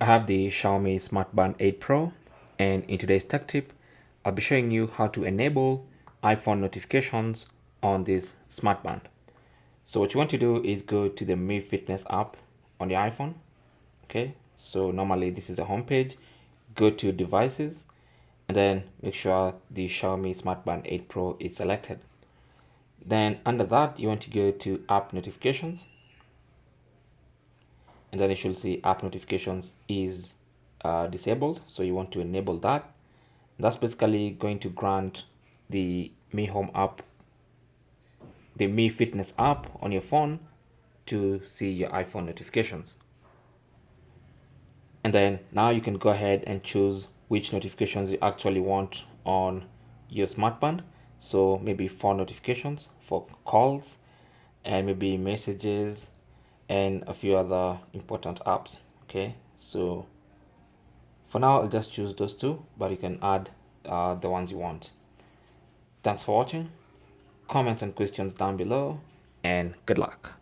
I have the Xiaomi Smart Band 8 Pro, and in today's tech tip, I'll be showing you how to enable iPhone notifications on this smart band. So what you want to do is go to the Mi Fitness app on the iPhone. Okay, so normally this is the home page. Go to devices and then make sure the Xiaomi Smart Band 8 Pro is selected. Then under that, you want to go to app notifications, and then you should see app notifications is disabled, so you want to enable that. That's basically going to grant the Mi Home app, the Mi Fitness app on your phone to see your iPhone notifications. And then now you can go ahead and choose which notifications you actually want on your smart band. So maybe 4 notifications for calls, and maybe messages, and a few other important apps. Okay, so for now I'll just choose those two, but you can add the ones you want. Thanks for watching. Comments and questions down below, and good luck.